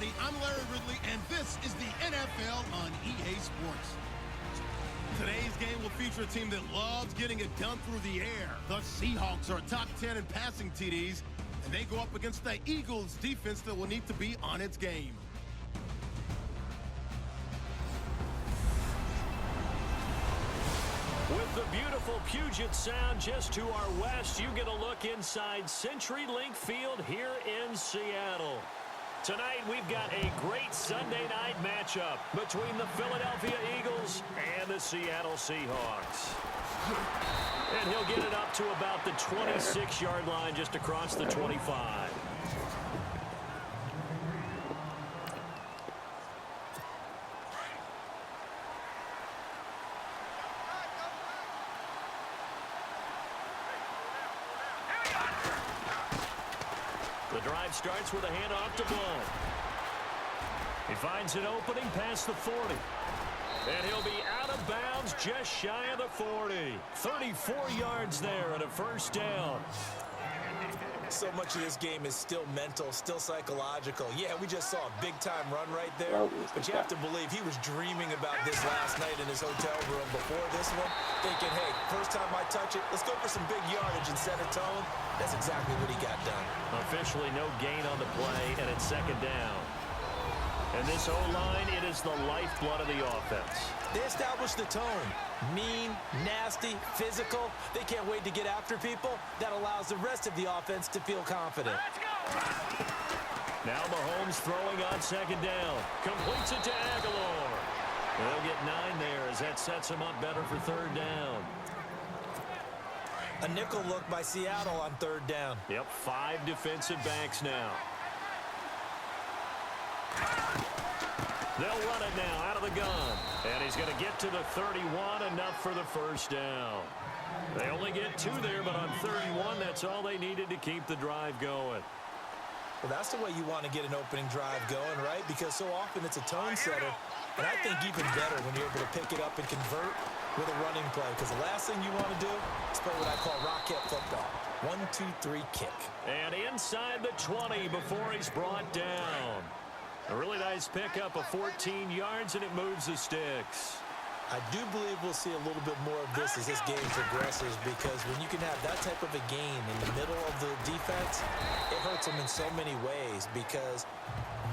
everybody. I'm Larry Ridley, and this is the NFL on EA Sports. Today's game will feature a team that loves getting it done through the air. The Seahawks are top 10 in passing TDs, and they go up against the Eagles defense that will need to be on its game. With the beautiful Puget Sound just to our west, you get a look inside CenturyLink Field here in Seattle. Tonight, we've got a great Sunday night matchup between the Philadelphia Eagles and the Seattle Seahawks. And he'll get it up to about the 26-yard line just across the 25. The drive starts with a handoff to Ball. He finds an opening past the 40. And he'll be out of bounds just shy of the 40. 34 yards there and a first down. So much of this game is still mental, still psychological. Yeah, we just saw a big-time run right there, but you have to believe he was dreaming about this last night in his hotel room before this one, thinking, hey, first time I touch it, let's go for some big yardage and set a tone. That's exactly what he got done. Officially no gain on the play, and it's second down. And this O-line, it is the lifeblood of the offense. They established the tone. Mean, nasty, physical. They can't wait to get after people. That allows the rest of the offense to feel confident. Now Mahomes throwing on second down. Completes it to Aguilar. They'll get 9 there as that sets him up better for third down. A nickel look by Seattle on third down. Yep, 5 defensive backs now. They'll run it now out of the gun. And he's going to get to the 31, enough for the first down. They only get 2 there, but on 31, that's all they needed to keep the drive going. Well, that's the way you want to get an opening drive going, right? Because so often it's a tone setter. And I think even better when you're able to pick it up and convert with a running play. Because the last thing you want to do is play what I call rocket football. 1, 2, 3, kick. And inside the 20 before he's brought down. A really nice pickup of 14 yards, and it moves the sticks. I do believe we'll see a little bit more of this as this game progresses, because when you can have that type of a game in the middle of the defense, it hurts them in so many ways, because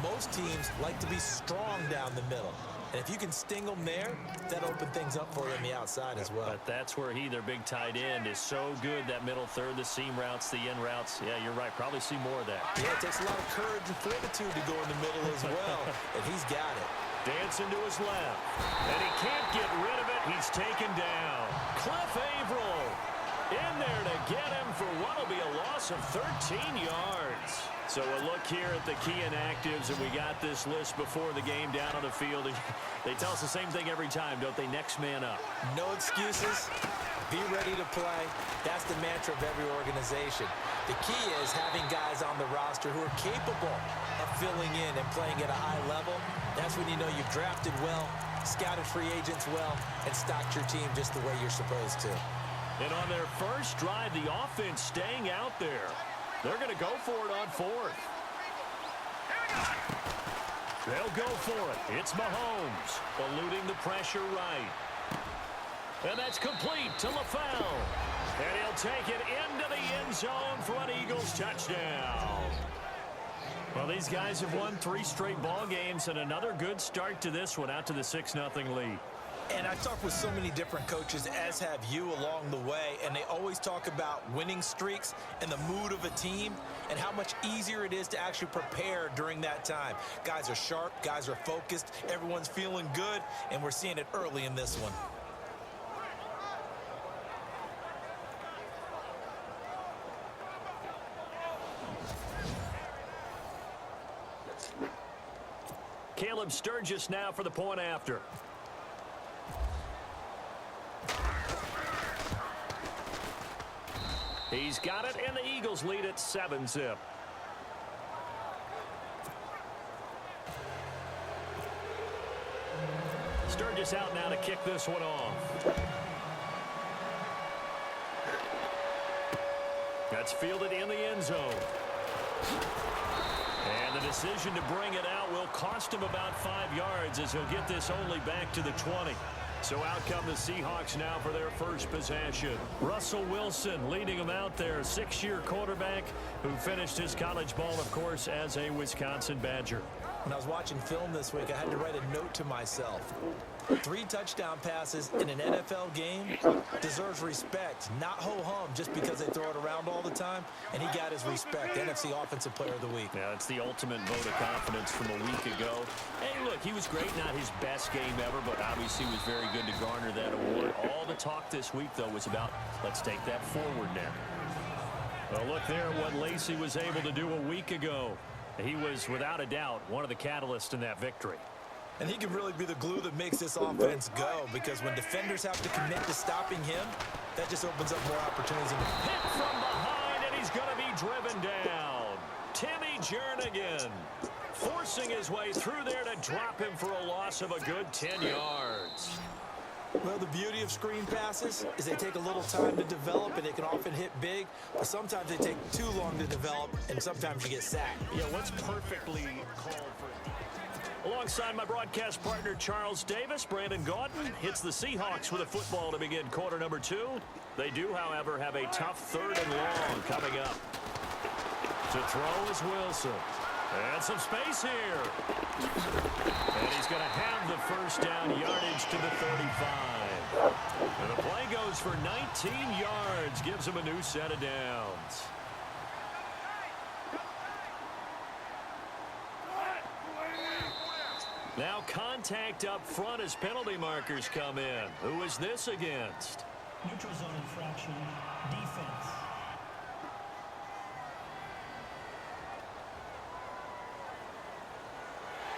most teams like to be strong down the middle. And if you can sting them there, that opens things up for you on the outside as well. But that's where their big tight end, is so good, that middle third, the seam routes, the end routes. Yeah, you're right. Probably see more of that. Yeah, it takes a lot of courage and fortitude to go in the middle as well, and he's got it. Dancing to his left. And he can't get rid of it. He's taken down. Cliff Averill in there to get him for what will be a loss of 13 yards. So a look here at the key inactives, and we got this list before the game down on the field. They tell us the same thing every time, don't they? Next man up. No excuses. Be ready to play. That's the mantra of every organization. The key is having guys on the roster who are capable of filling in and playing at a high level. That's when you know you've drafted well, scouted free agents well, and stocked your team just the way you're supposed to. And on their first drive, the offense staying out there. They're going to go for it on 4th. They'll go for it. It's Mahomes, eluding the pressure right. And that's complete to LaFell. And he'll take it into the end zone for an Eagles touchdown. Well, these guys have won 3 straight ball games, and another good start to this one, out to the 6-0 lead. And I've talked with so many different coaches, as have you, along the way, and they always talk about winning streaks and the mood of a team and how much easier it is to actually prepare during that time. Guys are sharp, guys are focused, everyone's feeling good, and we're seeing it early in this one. Caleb Sturgis now for the point after. He's got it, and the Eagles lead at 7-zip. Sturgis out now to kick this one off. That's fielded in the end zone. And the decision to bring it out will cost him about 5 yards as he'll get this only back to the 20. So out come the Seahawks now for their first possession. Russell Wilson leading them out there, 6-year quarterback who finished his college ball, of course, as a Wisconsin Badger. When I was watching film this week, I had to write a note to myself. 3 touchdown passes in an NFL game deserves respect, not ho-hum just because they throw it around all the time, and he got his respect. NFC Offensive Player of the Week. Yeah, it's the ultimate vote of confidence from a week ago. Hey, look, he was great, not his best game ever, but obviously was very good to garner that award. All the talk this week, though, was about let's take that forward now. Well, look there at what Lacey was able to do a week ago. He was, without a doubt, one of the catalysts in that victory. And he can really be the glue that makes this offense go, because when defenders have to commit to stopping him, that just opens up more opportunities. Hit from behind, and he's going to be driven down. Timmy Jernigan forcing his way through there to drop him for a loss of a good 10 yards. Well, the beauty of screen passes is they take a little time to develop, and they can often hit big, but sometimes they take too long to develop, and sometimes you get sacked. Yeah, what's perfectly called for... Alongside my broadcast partner, Charles Davis, Brandon Gaudin hits the Seahawks with a football to begin quarter number 2. They do, however, have a tough 3rd and long coming up. To throw is Wilson. And some space here. And he's going to have the first down yardage to the 35. And the play goes for 19 yards, gives him a new set of downs. Now contact up front as penalty markers come in. Who is this against? Neutral zone infraction, defense.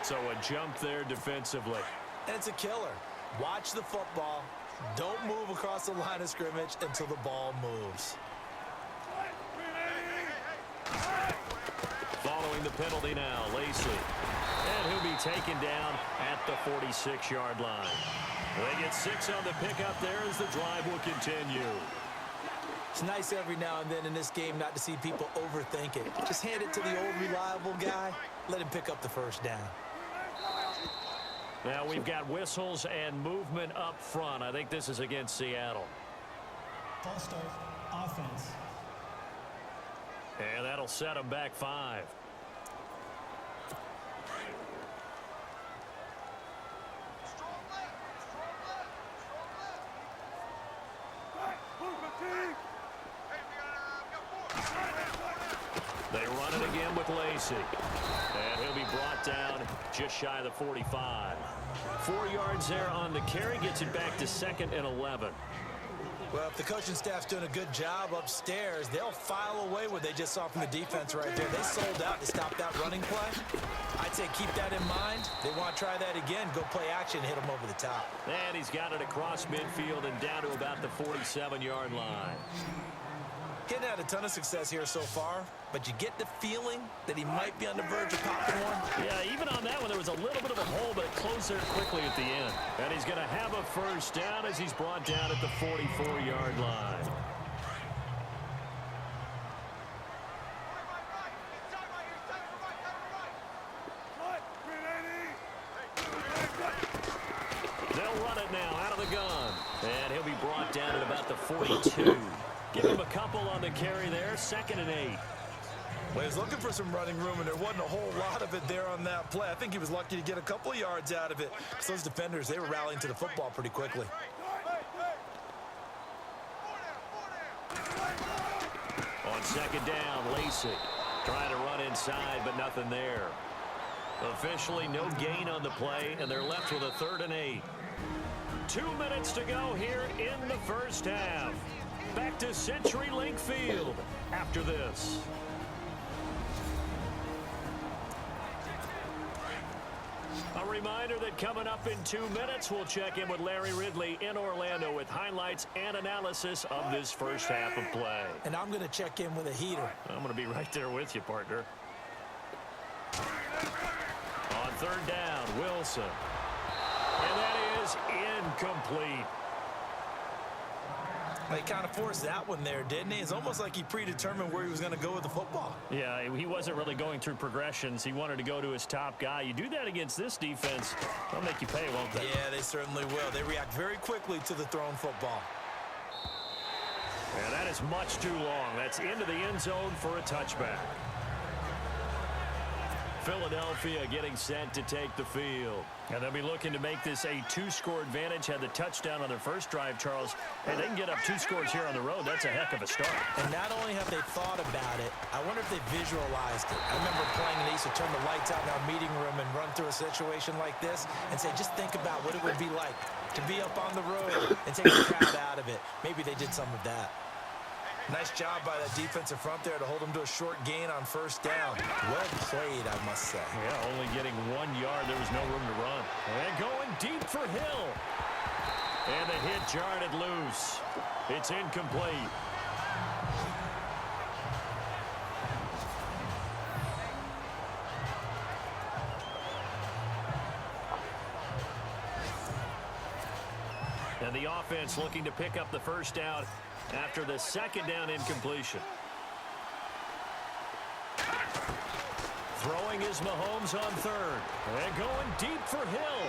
So a jump there defensively. And it's a killer. Watch the football. Don't move across the line of scrimmage until the ball moves. Following the penalty now, Lacey. And he'll be taken down at the 46-yard line. They get 6 on the pickup there as the drive will continue. It's nice every now and then in this game not to see people overthink it. Just hand it to the old reliable guy. Let him pick up the first down. Now we've got whistles and movement up front. I think this is against Seattle. False start, offense. And that'll set them back 5. They run it again with Lacey. And he'll be brought down just shy of the 45. 4 yards there on the carry. Gets it back to 2nd and 11. Well, if the coaching staff's doing a good job upstairs, they'll file away what they just saw from the defense right there. They sold out to stop that running play. I'd say keep that in mind. They want to try that again. Go play action, hit them over the top. And he's got it across midfield and down to about the 47-yard line. He's had a ton of success here so far, but you get the feeling that he might be on the verge of popping one. Yeah, even on that one, there was a little bit of a hole, but it closed there quickly at the end. And he's going to have a first down as he's brought down at the 44-yard line. They'll run it now out of the gun. And he'll be brought down at about the 42. Give him a couple on the carry there, 2nd and 8. Well, he was looking for some running room, and there wasn't a whole lot of it there on that play. I think he was lucky to get a couple of yards out of it. Because those defenders, they were rallying to the football pretty quickly. On 2nd down, Lacey trying to run inside, but nothing there. Officially no gain on the play, and they're left with a 3rd and 8. 2 minutes to go here in the first half. Back to CenturyLink Field after this. A reminder that coming up in 2 minutes, we'll check in with Larry Ridley in Orlando with highlights and analysis of this first half of play. And I'm going to check in with a heater. I'm going to be right there with you, partner. On 3rd down, Wilson. And that is incomplete. They kind of forced that one there, didn't he? It's almost like he predetermined where he was going to go with the football. Yeah, he wasn't really going through progressions. He wanted to go to his top guy. You do that against this defense, they'll make you pay, won't they? Yeah, they certainly will. They react very quickly to the thrown football. And that is much too long. That's into the end zone for a touchback. Philadelphia getting set to take the field. And they'll be looking to make this a 2-score advantage. Had the touchdown on their first drive, Charles. Hey, they can get up 2 scores here on the road. That's a heck of a start. And not only have they thought about it, I wonder if they visualized it. I remember playing and they used to turn the lights out in our meeting room and run through a situation like this and say, just think about what it would be like to be up on the road and take the crowd out of it. Maybe they did some of that. Nice job by that defensive front there to hold them to a short gain on first down. Well played, I must say. Yeah, only getting 1 yard. There was no room to run. And going deep for Hill. And the hit jarred it loose. It's incomplete. And the offense looking to pick up the first down after the second down incompletion. Throwing is Mahomes on third. And going deep for Hill.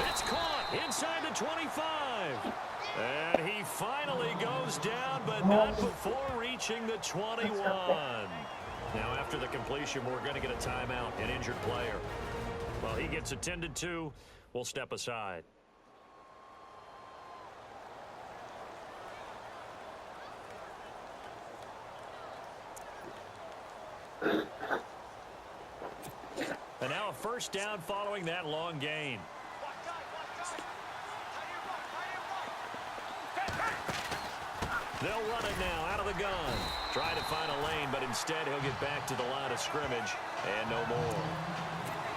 It's caught inside the 25. And he finally goes down, but not before reaching the 21. Now, after the completion, we're going to get a timeout, an injured player. Well, he gets attended to. We'll step aside. And now a first down following that long gain. They'll run it now out of the gun. Try to find a lane, but instead he'll get back to the line of scrimmage and no more.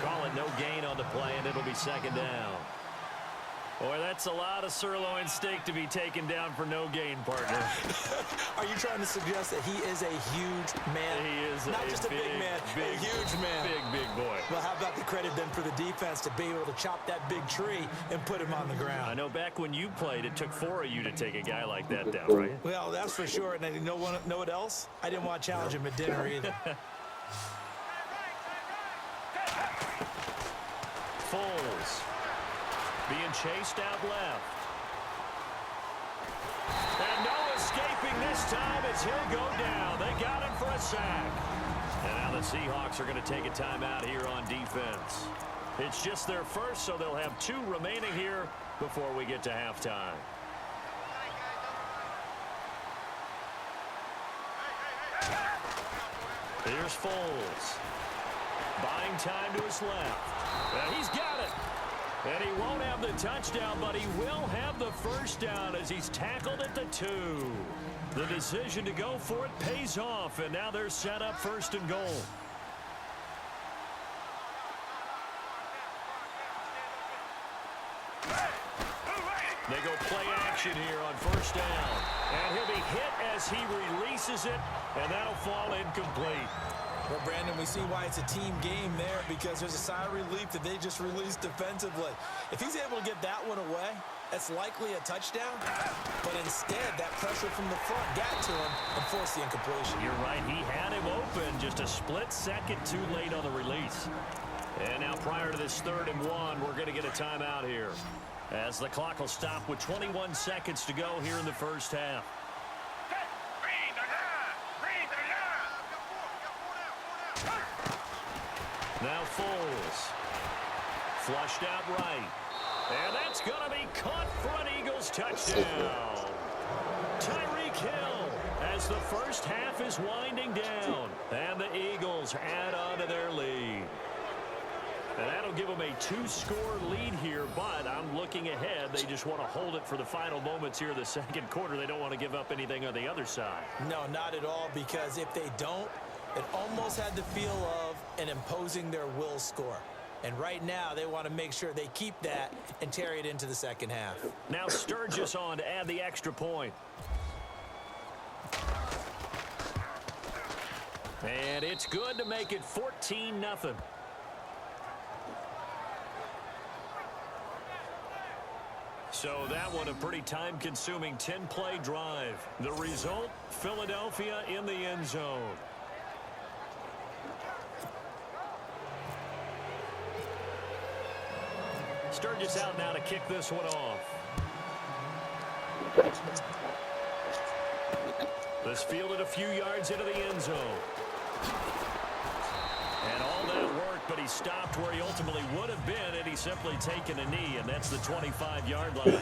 Call it no gain on the play, and it'll be second down. Boy, that's a lot of sirloin steak to be taken down for no gain, partner. Are you trying to suggest that he is a huge man? He is not just a big man, a huge man. Big boy. Well, how about the credit then for the defense to be able to chop that big tree and put him on the ground? I know back when you played, it took 4 of you to take a guy like that down, right? Well, that's for sure. And you know what else? I didn't want to challenge him at dinner either. Foles being chased out left. And no escaping this time as he'll go down. They got him for a sack. And now the Seahawks are going to take a timeout here on defense. It's just their first, so they'll have 2 remaining here before we get to halftime. Here's Foles. Buying time to his left. And he's got it. And he won't have the touchdown, but he will have the first down as he's tackled at the 2. The decision to go for it pays off, and now they're set up first and goal. They go play action here on first down. And he'll be hit as he releases it, and that'll fall incomplete. Well, Brandon, we see why it's a team game there, because there's a sigh of relief that they just released defensively. If he's able to get that one away, that's likely a touchdown. But instead, that pressure from the front got to him and forced the incompletion. You're right. He had him open just a split second too late on the release. And now prior to this 3rd and 1, we're going to get a timeout here, as the clock will stop with 21 seconds to go here in the first half. Now Foles. Flushed out right. And that's going to be caught for an Eagles touchdown. Tyreek Hill as the first half is winding down. And the Eagles add on to their lead. And that'll give them a 2-score lead here, but I'm looking ahead. They just want to hold it for the final moments here in the second quarter. They don't want to give up anything on the other side. No, not at all, because if they don't, it almost had the feel of an imposing their will score. And right now, they want to make sure they keep that and carry it into the second half. Now Sturgis on to add the extra point. And it's good to make it 14-0. So that one a pretty time-consuming 10-play drive. The result, Philadelphia in the end zone. Sturgis out now to kick this one off. This fielded a few yards into the end zone. And all that work, but he stopped where he ultimately would have been had he simply taken a knee, and that's the 25-yard line.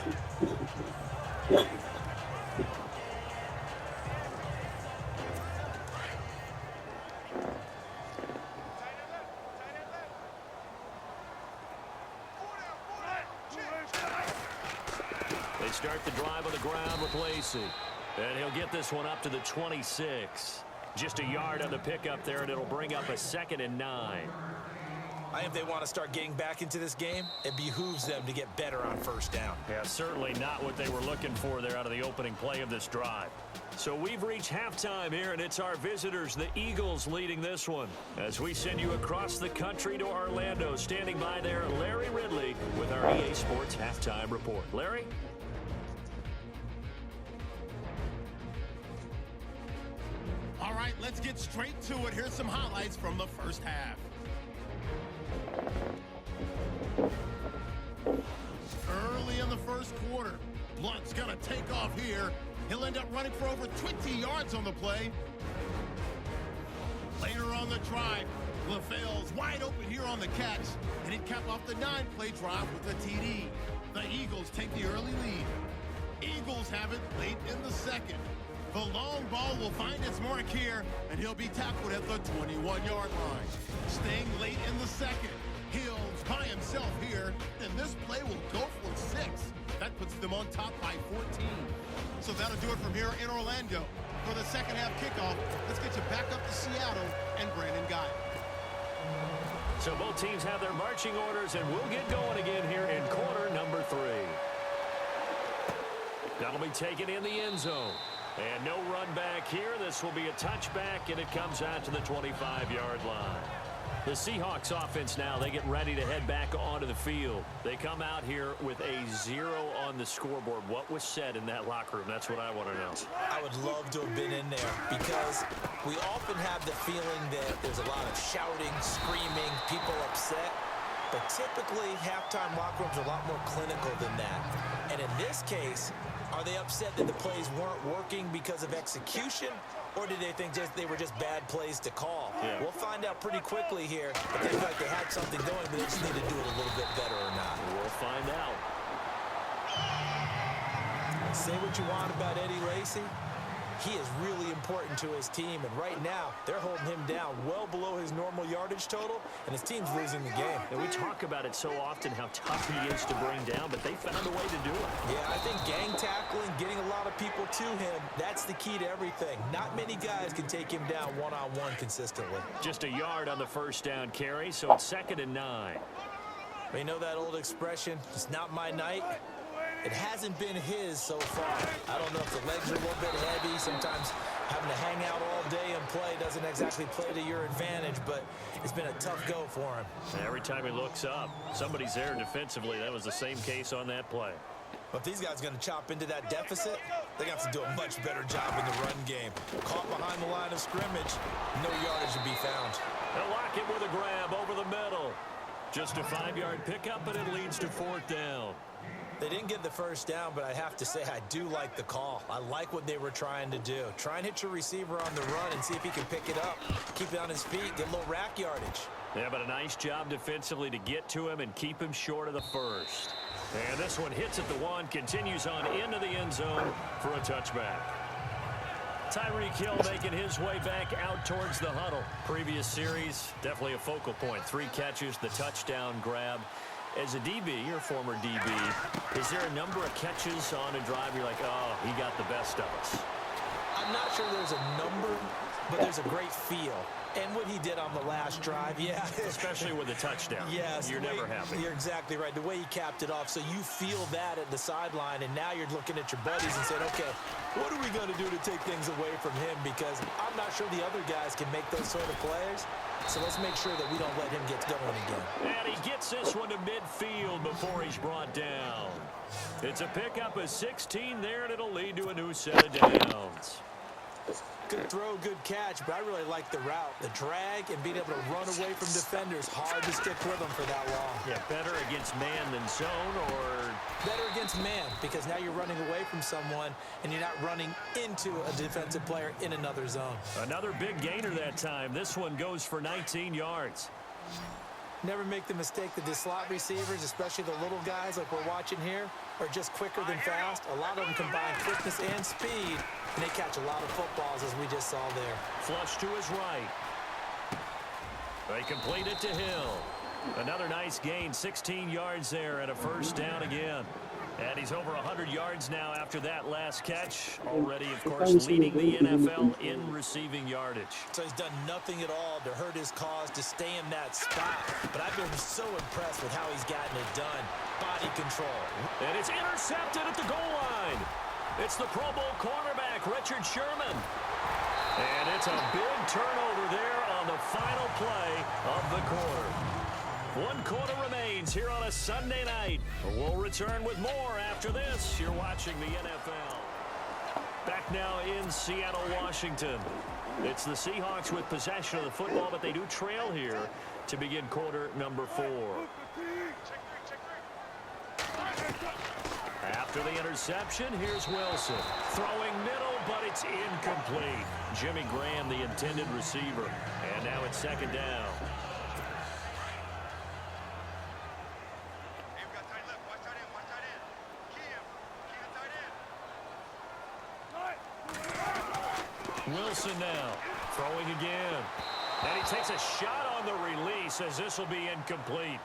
They start the drive on the ground with Lacey. And he'll get this one up to the 26. Just a yard on the pickup there, and it'll bring up a 2nd and 9. I think if they want to start getting back into this game, it behooves them to get better on first down. Yeah, certainly not what they were looking for there out of the opening play of this drive. So we've reached halftime here, and it's our visitors, the Eagles, leading this one. As we send you across the country to Orlando, standing by there, Larry Ridley with our EA Sports Halftime Report. Larry? All right, let's get straight to it. Here's some highlights from the first half. Early in the first quarter, Blunt's going to take off here. He'll end up running for over 20 yards on the play. Later on the drive, LaFell's wide open here on the catch, and he'd cap off the 9-play drive with a TD. The Eagles take the early lead. Eagles have it late in the second. The long ball will find its mark here, and he'll be tackled at the 21-yard line. Staying late in the second, Hill's by himself here, and this play will go for 6. That puts them on top by 14. So that'll do it from here in Orlando. For the second half kickoff, let's get you back up to Seattle and Brandon Guy. So both teams have their marching orders, and we'll get going again here in quarter number 3. That'll be taken in the end zone. And no run back here. This will be a touchback, and it comes out to the 25-yard line. The Seahawks offense now, they get ready to head back onto the field. They come out here with a 0 on the scoreboard. What was said in that locker room? That's what I want to know. I would love to have been in there because we often have the feeling that there's a lot of shouting, screaming, people upset. But typically, halftime locker rooms are a lot more clinical than that. And in this case, are they upset that the plays weren't working because of execution, or did they think they were just bad plays to call? Yeah. We'll find out pretty quickly here if they feel like they had something going, but they just need to do it a little bit better or not. We'll find out. Say what you want about Eddie Lacy. He is really important to his team, and right now, they're holding him down well below his normal yardage total, and his team's losing the game. And we talk about it so often, how tough he is to bring down, but they found a way to do it. Yeah, I think gang tackling, getting a lot of people to him, that's the key to everything. Not many guys can take him down one-on-one consistently. Just a yard on the first down carry, so it's 2nd and 9. You know that old expression, it's not my night? It hasn't been his so far. I don't know if the legs are a little bit heavy. Sometimes having to hang out all day and play doesn't exactly play to your advantage, but it's been a tough go for him. Every time he looks up, somebody's there defensively. That was the same case on that play. But if these guys are going to chop into that deficit, they're going to have to do a much better job in the run game. Caught behind the line of scrimmage, no yardage to be found. They'll lock it with a grab over the middle. Just a 5-yard pickup, and it leads to 4th down. They didn't get the first down, but I have to say I do like the call. I like what they were trying to do. Try and hit your receiver on the run and see if he can pick it up, keep it on his feet, get a little rack yardage. Yeah, but a nice job defensively to get to him and keep him short of the first. And this one hits at the 1, continues on into the end zone for a touchback. Tyreek Hill making his way back out towards the huddle. Previous series, definitely a focal point. 3 catches, the touchdown grab. As a DB, your former DB, is there a number of catches on a drive you're like, oh, he got the best of us? I'm not sure there's a number, but there's a great feel. And what he did on the last drive, yeah. Especially with a touchdown. Yes. You're never happy. You're exactly right. The way he capped it off, so you feel that at the sideline, and now you're looking at your buddies and saying, okay, what are we going to do to take things away from him? Because I'm not sure the other guys can make those sort of plays. So let's make sure that we don't let him get going again. And he gets this one to midfield before he's brought down. It's a pickup of 16 there, and it'll lead to a new set of downs. Good throw, good catch, but I really like the route. The drag and being able to run away from defenders. Hard to stick with them for that long. Yeah, better against man than zone, or better against man, because now you're running away from someone and you're not running into a defensive player in another zone. Another big gainer that time. This one goes for 19 yards. Never make the mistake that the slot receivers, especially the little guys like we're watching here, are just quicker than fast. A lot of them combine quickness and speed, and they catch a lot of footballs, as we just saw there. Flush to his right. They complete it to Hill. Another nice gain, 16 yards there, and a first down again. And he's over 100 yards now after that last catch. Already, of course, leading the NFL in receiving yardage. So he's done nothing at all to hurt his cause to stay in that spot. But I've been so impressed with how he's gotten it done. Body control. And it's intercepted at the goal line. It's the Pro Bowl cornerback, Richard Sherman. And it's a big turnover there on the final play of the quarter. 1 quarter remains here on a Sunday night. We'll return with more after this. You're watching the NFL. Back now in Seattle, Washington. It's the Seahawks with possession of the football, but they do trail here to begin quarter number 4. After the interception, here's Wilson. Throwing middle, but it's incomplete. Jimmy Graham, the intended receiver. And now it's second down. Wilson now throwing again. And he takes a shot on the release as this will be incomplete.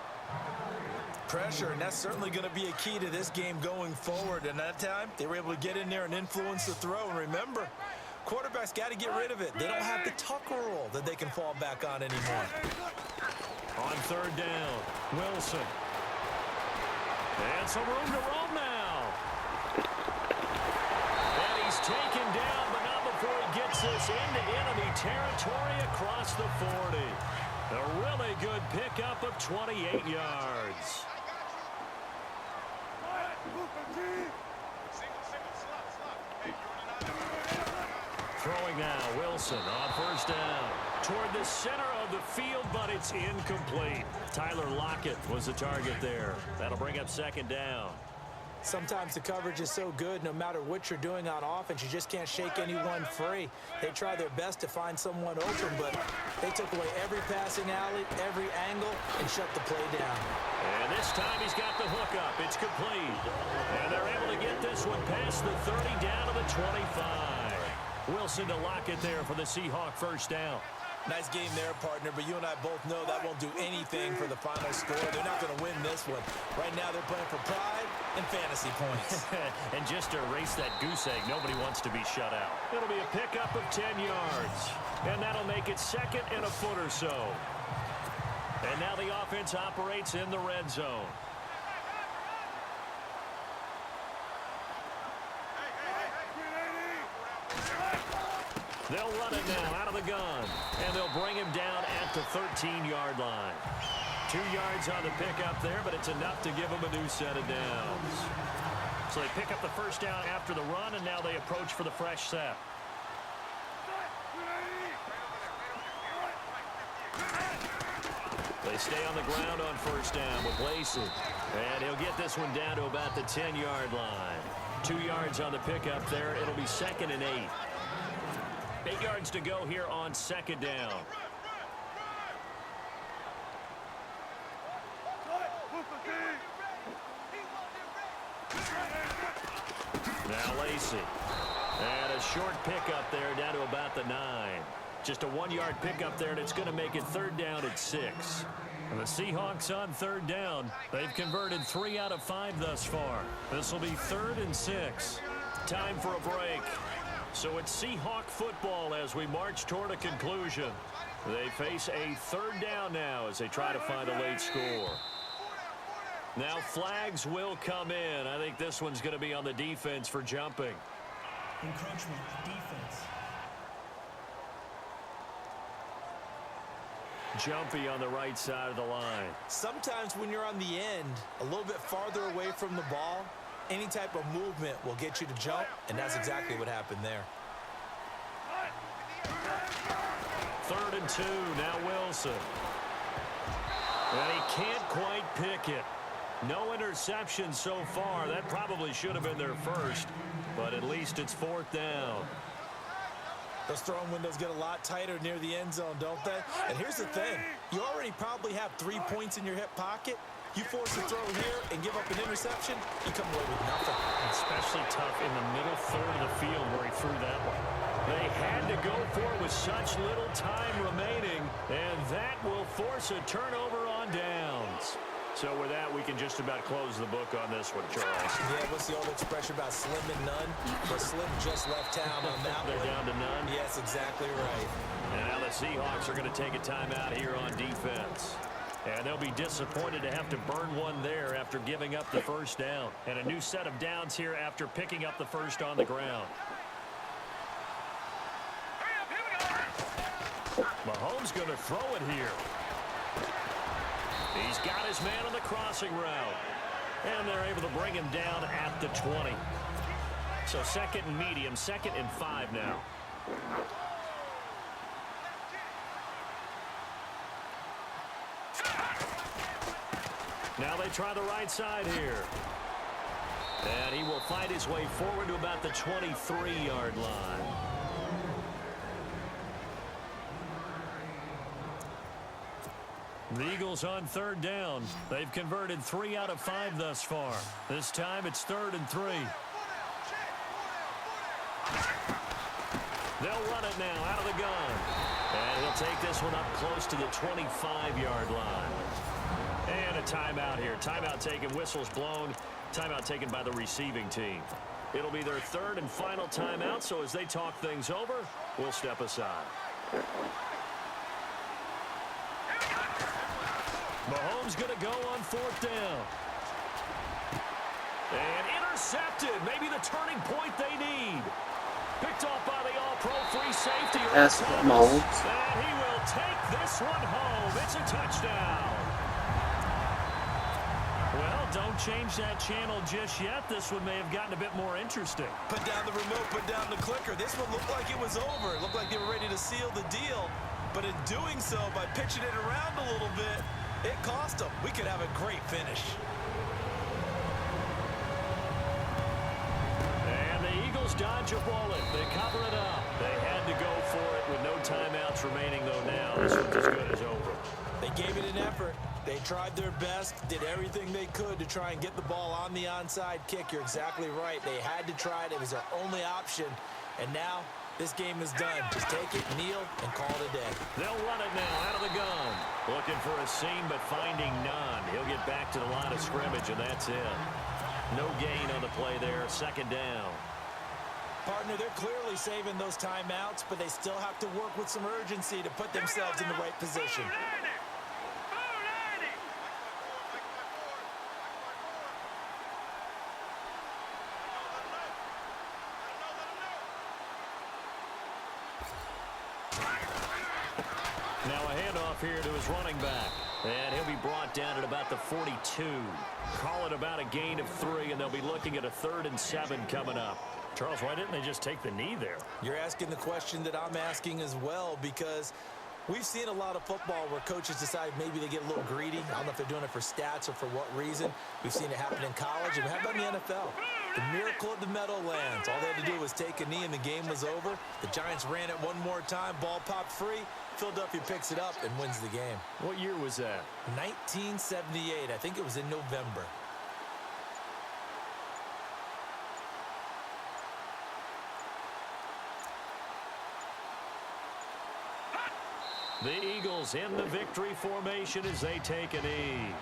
Pressure, and that's certainly going to be a key to this game going forward. And that time, they were able to get in there and influence the throw. And remember, quarterbacks got to get rid of it. They don't have the tuck rule that they can fall back on anymore. On third down, Wilson. And some room to roam now. And he's taken down, but not before he gets this into enemy territory across the 40. A really good pickup of 28 yards. Throwing now, Wilson on first down. Toward the center of the field, but it's incomplete. Tyler Lockett was the target there. That'll bring up second down. Sometimes the coverage is so good, no matter what you're doing on offense, you just can't shake anyone free. They try their best to find someone open, but they took away every passing alley, every angle, and shut the play down. And this time he's got the hook up. It's complete. And they're able to get this one past the 30 down to the 25. Wilson to Lockett there for the Seahawk first down. Nice game there, partner, but you and I both know that won't do anything for the final score. They're not going to win this one. Right now they're playing for pride and fantasy points. And just to erase that goose egg, nobody wants to be shut out. It'll be a pickup of 10 yards. And that'll make it second and a foot or so. And now the offense operates in the red zone. They'll run it now out of the gun. And they'll bring him down at the 13-yard line. 2 yards on the pickup there, but it's enough to give them a new set of downs. So they pick up the first down after the run, and now they approach for the fresh set. They stay on the ground on first down with Lacey. And he'll get this one down to about the 10-yard line. 2 yards on the pickup there. It'll be second and 8. 8 yards to go here on second down. Now Lacey. And a short pickup there down to about the 9. Just a 1-yard pickup there, and it's going to make it third down at 6. And the Seahawks on third down. They've converted 3 out of 5 thus far. This will be third and 6. Time for a break. So it's Seahawk football as we march toward a conclusion. They face a third down now as they try to find a late score. Now flags will come in. I think this one's going to be on the defense for jumping. Encroachment, defense. Jumpy on the right side of the line. Sometimes when you're on the end, a little bit farther away from the ball, any type of movement will get you to jump, and that's exactly what happened there. 3rd and 2, now Wilson. And he can't quite pick it. No interception so far. That probably should have been their first, but at least it's 4th down. Those throwing windows get a lot tighter near the end zone, don't they? And here's the thing. You already probably have 3 points in your hip pocket. You force a throw here and give up an interception, you come away with nothing. Especially tough in the middle third of the field where he threw that one. They had to go for it with such little time remaining, and that will force a turnover on downs. So with that, we can just about close the book on this one, Charles. Yeah, what's the old expression about slim and none? Well, Slim just left town on that one. They're down to none? Yes, exactly right. And now the Seahawks are going to take a timeout here on defense. And they'll be disappointed to have to burn one there after giving up the first down. And a new set of downs here after picking up the first on the ground. Mahomes going to throw it here. He's got his man on the crossing route. And they're able to bring him down at the 20. So 2nd and medium, 2nd and 5 now. Now they try the right side here. And he will find his way forward to about the 23-yard line. The Eagles on 3rd down. They've converted 3 out of 5 thus far. This time it's 3rd and 3. They'll run it now out of the gun. And he'll take this one up close to the 25-yard line. And a timeout here. Timeout taken, whistles blown. Timeout taken by the receiving team. It'll be their 3rd and final timeout, so as they talk things over, we'll step aside. Mahomes going to go on 4th down. And intercepted. Maybe the turning point they need. Picked off by the all-pro free safety. That's Mahomes. And he will take this one home. It's a touchdown. Well, don't change that channel just yet. This one may have gotten a bit more interesting. Put down the remote, put down the clicker. This one looked like it was over. It looked like they were ready to seal the deal. But in doing so, by pitching it around a little bit, it cost them. We could have a great finish. And the Eagles dodge a bullet. They cover it up. They had to go for it with no timeouts remaining, though, now. This one's as good as over. They gave it an effort. They tried their best, did everything they could to try and get the ball on the onside kick. You're exactly right. They had to try it. It was their only option. And now this game is done. Just take it, kneel, and call it a day. They'll run it now out of the gun. Looking for a seam, but finding none. He'll get back to the line of scrimmage, and that's it. No gain on the play there. 2nd down. Partner, they're clearly saving those timeouts, but they still have to work with some urgency to put themselves in the right position. Now a handoff here to his running back. And he'll be brought down at about the 42. Call it about a gain of 3, and they'll be looking at a 3rd and 7 coming up. Charles, why didn't they just take the knee there? You're asking the question that I'm asking as well, because we've seen a lot of football where coaches decide maybe they get a little greedy. I don't know if they're doing it for stats or for what reason. We've seen it happen in college, and how about in the NFL? The miracle of the Meadowlands. All they had to do was take a knee, and the game was over. The Giants ran it one more time. Ball popped free. Philadelphia picks it up and wins the game. What year was that? 1978. I think it was in November. The Eagles in the victory formation as they take a knee.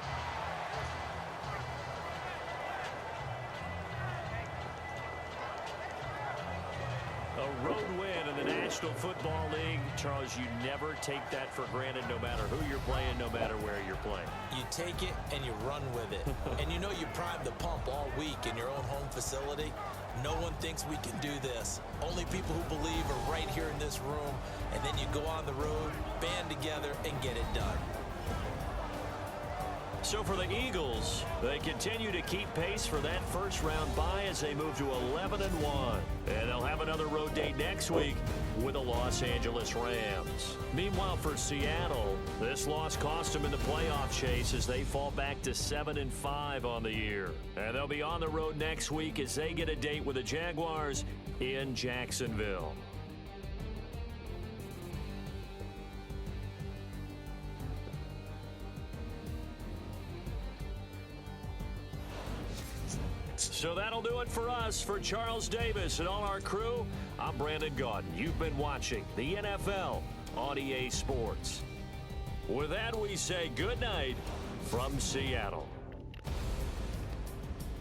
A road win in the National Football League. Charles, you never take that for granted no matter who you're playing, no matter where you're playing. You take it and you run with it. And you know you primed the pump all week in your own home facility. No one thinks we can do this. Only people who believe are right here in this room. And then you go on the road, band together, and get it done. So for the Eagles, they continue to keep pace for that first-round bye as they move to 11-1. And they'll have another road date next week with the Los Angeles Rams. Meanwhile, for Seattle, this loss cost them in the playoff chase as they fall back to 7-5 on the year. And they'll be on the road next week as they get a date with the Jaguars in Jacksonville. So that'll do it for us. For Charles Davis and all our crew, I'm Brandon Gaudin. You've been watching the NFL on EA Sports. With that, we say good night from Seattle.